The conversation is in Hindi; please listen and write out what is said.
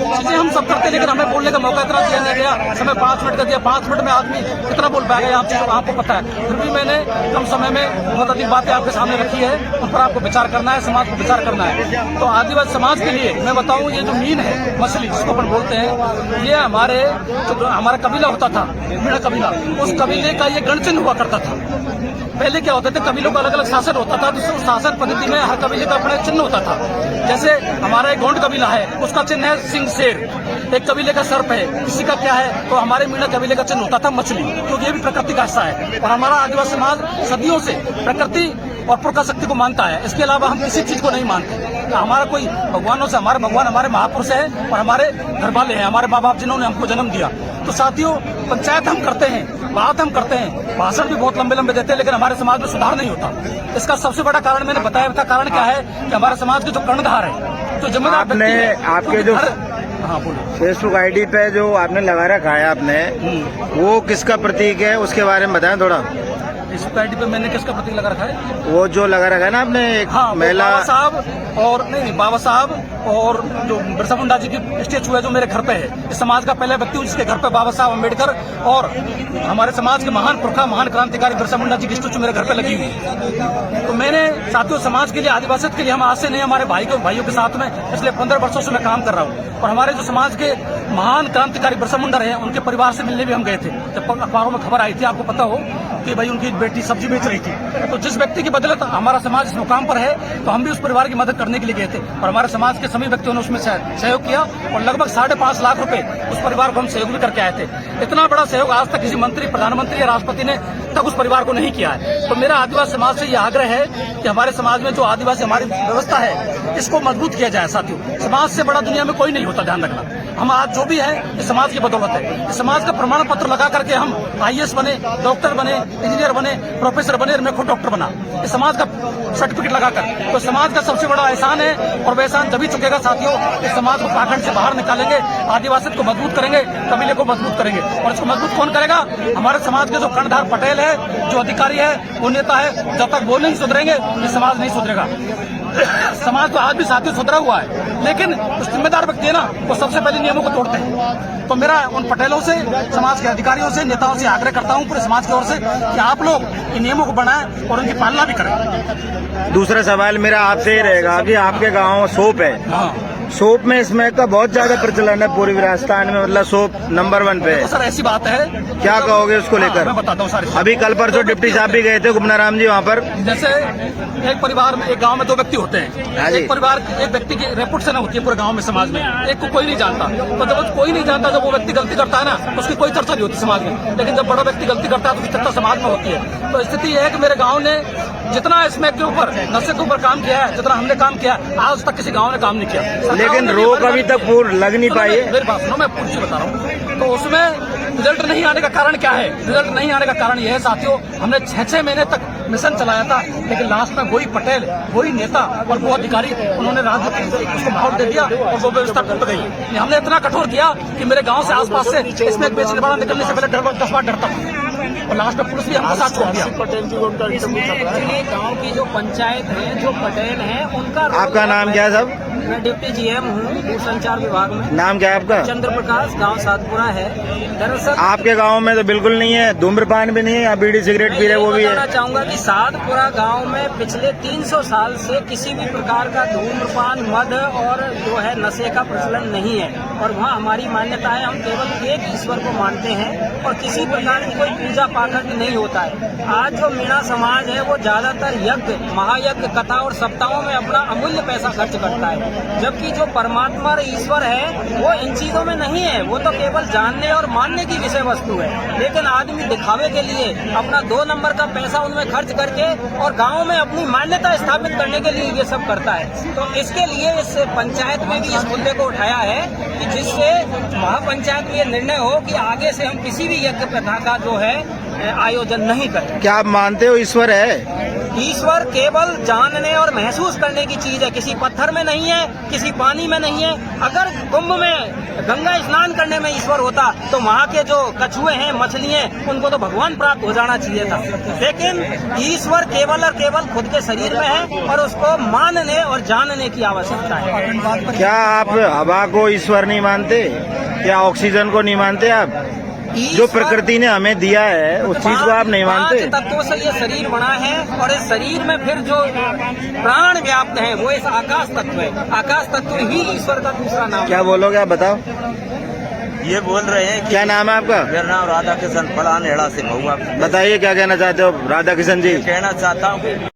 चीजें हम सब करते, लेकिन हमें बोलने का मौका इतना दिया नहीं गया। समय 5 मिनट का दिया, 5 मिनट में आदमी कितना बोल पाएगा आपको पता है। फिर भी मैंने कम समय में बहुत अधिक बातें आपके सामने रखी है, उन पर आपको विचार करना है, समाज को विचार करना है। तो आदिवासी समाज के लिए मैं बताऊं, ये जो मीन है, मछली जिसको अपन बोलते हैं, ये हमारा कबीला होता था, मीणा कबीला, उस कबीले का ये गणचिन्ह हुआ करता था। पहले क्या होते थे, कबीलों का अलग अलग शासन होता था, तो उस शासन पद्धति में हर कबीले का अपना चिन्ह होता था। जैसे हमारा एक गोंड कबीला है, उसका चिन्ह है सिंह शेर, एक कबीले का सर्प है, किसी का क्या है, तो हमारे मीणा कबीले का चिन्ह होता था मछली, क्योंकि ये भी प्रकृति का हिस्सा है। और हमारा आदिवासी समाज सदियों से प्रकृति और पुरखा शक्ति को मानता है, इसके अलावा हम किसी चीज को नहीं मानते। हमारा कोई भगवानों से, हमारे भगवान हमारे महापुरुष है और हमारे घर वाले हैं, हमारे माँ बाप जिन्होंने हमको जन्म दिया। तो साथियों, पंचायत हम करते हैं, बात हम करते हैं, भाषण भी बहुत लंबे लंबे देते हैं, लेकिन हमारे समाज में सुधार नहीं होता। इसका सबसे बड़ा कारण मैंने बताया था। कारण क्या है कि हमारे समाज के जो कर्णधार है, जो जिम्मेदार आपके जो फेसबुक आईडी पे जो आपने लगा रखा है आपने, वो किसका प्रतीक है, उसके बारे में बताएं थोड़ा। फेसबुक आईडी पे मैंने किसका प्रतीक लगा रखा है? वो जो लगा रखा है ना आपने, एक महिला बाबा साहब और नहीं बाबा साहब और जो बिरसा मुंडा जी की स्टेचू है जो मेरे घर पे है। इस समाज का पहला व्यक्ति हूँ जिसके घर पे बाबा साहब अम्बेडकर और हमारे समाज के महान पुरखा, महान क्रांतिकारी बिरसा मुंडा जी की स्टेचू मेरे घर पे लगी हुई है। तो मैंने साथियों, समाज के लिए, आदिवासियों के लिए हम आज से नहीं, हमारे भाइयों के साथ में पिछले 15 वर्षों से मैं काम कर रहा हूँ। और हमारे जो समाज के महान क्रांतिकारी बिरसा मुंडा रहे, उनके परिवार से मिलने भी हम गए थे। जब अखबारों में खबर आई थी, आपको पता हो कि भाई उनकी बेटी सब्जी बेच रही थी, तो जिस व्यक्ति की बदौलत हमारा समाज इस मुकाम पर है, तो हम भी उस परिवार की मदद करने के लिए गए थे। और हमारे समाज के सभी व्यक्तियों ने उसमें सहयोग किया और लगभग 5.5 लाख रुपए उस परिवार को हम सहयोग भी करके आए थे। इतना बड़ा सहयोग आज तक किसी मंत्री, प्रधानमंत्री या राष्ट्रपति ने तक उस परिवार को नहीं किया है। तो मेरा आदिवासी समाज से यह आग्रह है कि हमारे समाज में जो आदिवासी हमारी व्यवस्था है, इसको मजबूत किया जाए। साथियों, समाज से बड़ा दुनिया में कोई नहीं होता, ध्यान रखना। हम आज जो भी है, इस समाज की बदौलत है। इस समाज का प्रमाण पत्र लगा करके हम IAS बने, डॉक्टर बने, इंजीनियर बने, प्रोफेसर बने, और मैं खुद डॉक्टर बना, इस समाज का सर्टिफिकेट लगाकर। तो समाज का सबसे बड़ा एहसान है, और वह एहसान जब चुकेगा साथियों, इस समाज को पाखंड से बाहर निकालेंगे, आदिवासी को मजबूत करेंगे, कबीले को मजबूत करेंगे। और इसको मजबूत कौन करेगा? हमारे समाज के जो कर्णधार पटेल है, जो अधिकारी है, वो नेता है, जब तक वो नहीं सुधरेंगे, ये समाज नहीं सुधरेगा। समाज तो आज भी साथियों सुधरा हुआ है, लेकिन जो जिम्मेदार व्यक्ति है ना, वो सबसे पहले नियमों को तोड़ते हैं। तो मेरा उन पटेलों से, समाज के अधिकारियों से, नेताओं से आग्रह करता हूं, पूरे समाज की ओर से, कि आप लोग इन नियमों को बनाएं और उनकी पालना भी करें। दूसरा सवाल मेरा आपसे ही रहेगा कि आपके गांव सोप है, सोप में स्मैक का बहुत ज्यादा प्रचलन है पूरी राजस्थान में, मतलब सोप नंबर 1 पे है। तो सर ऐसी बात है, क्या कहोगे उसको लेकर? मैं बताता हूँ सर। अभी कल परसों डिप्टी साहब भी गए थे गुमनाराम जी वहाँ पर। जैसे एक परिवार में, एक गांव में 2 व्यक्ति होते हैं, एक परिवार एक व्यक्ति की रेपुटेशन होती है पूरे गांव में, समाज में, एक को कोई नहीं जानता। तो जब कोई नहीं जानता, जब वो व्यक्ति गलती करता है ना, उसकी कोई चर्चा नहीं होती समाज में। लेकिन जब बड़ा व्यक्ति गलती करता है, तो उसकी चर्चा समाज में होती है। तो स्थिति यह है कि मेरे गाँव ने जितना स्मैक के ऊपर, नशे के ऊपर काम किया है, जितना हमने काम किया, आज तक किसी गाँव ने काम नहीं किया। लेकिन रोक अभी तक पूर्ण लग नहीं पाई है। मेरी बात सुनो, मैं पूरी बता रहा हूँ। तो उसमें रिजल्ट नहीं आने का कारण क्या है? रिजल्ट नहीं आने का कारण यह है साथियों, हमने 6 महीने तक मिशन चलाया था, लेकिन लास्ट में वही पटेल, वही नेता और वो अधिकारी, उन्होंने राजनीति उसको माहौल दे दिया और वो व्यवस्था टूट गई। हमने इतना कठोर किया कि मेरे गांव से आसपास से इसमें बेचने वाला निकलने से पहले 10 बार डरता हूँ, और लास्ट में पुलिस भी हमको साथ छोड़ दिया। इसमें गांव की जो पंचायत है, जो पटेल है, उनका आपका नाम क्या है साहब? मैं डिप्टी GM हूँ दूरसंचार विभाग में। नाम क्या है आपका? चंद्र प्रकाश, गाँव सातपुरा है। दरअसल आपके गांव में तो बिल्कुल नहीं है, धूम्रपान भी नहीं है, या बीड़ी सिगरेट पी रहे वो भी है? बताना चाहूंगा कि सातपुरा गांव में पिछले 300 साल से किसी भी प्रकार का धूम्रपान, मद और जो है नशे का प्रचलन नहीं है। और वहाँ हमारी मान्यता है, हम केवल एक ईश्वर को मानते हैं और किसी प्रकार की कोई पूजा पाठक नहीं होता है। आज जो मीणा समाज है, वो ज्यादातर यज्ञ, महायज्ञ, कथा और सप्ताहों में अपना अमूल्य पैसा खर्च करता है, जबकि जो परमात्मा और ईश्वर है, वो इन चीजों में नहीं है। वो तो केवल जानने और मानने की विषय वस्तु है। लेकिन आदमी दिखावे के लिए अपना 2 नंबर का पैसा उनमें खर्च करके और गाँव में अपनी मान्यता स्थापित करने के लिए ये सब करता है। तो इसके लिए इस पंचायत में भी इस मुद्दे को उठाया है कि जिससे महापंचायत में ये निर्णय हो कि आगे से हम किसी भी यज्ञ प्रथा का जो है आयोजन नहीं करें। क्या आप मानते हो ईश्वर है? ईश्वर केवल जानने और महसूस करने की चीज है, किसी पत्थर में नहीं है, किसी पानी में नहीं है। अगर कुंभ में गंगा स्नान करने में ईश्वर होता तो वहाँ के जो कछुए हैं, मछलियाँ, उनको तो भगवान प्राप्त हो जाना चाहिए था। लेकिन ईश्वर केवल और केवल खुद के शरीर में है और उसको मानने और जानने की आवश्यकता है। क्या आप हवा को ईश्वर नहीं मानते? क्या ऑक्सीजन को नहीं मानते आप? जो प्रकृति ने हमें दिया है उस चीज को आप नहीं मानते? 5 तत्वों से ये शरीर बना है और इस शरीर में फिर जो प्राण व्याप्त है वो इस आकाश तत्व है। आकाश तत्व ही ईश्वर का दूसरा नाम है। क्या बोलोगे आप, बताओ। ये बोल रहे हैं कि क्या नाम है आपका? मेरा नाम राधा किशन पड़ान हेड़ा से महुआ। बताइए क्या कहना चाहते हो राधा किशन जी? कहना चाहता हूँ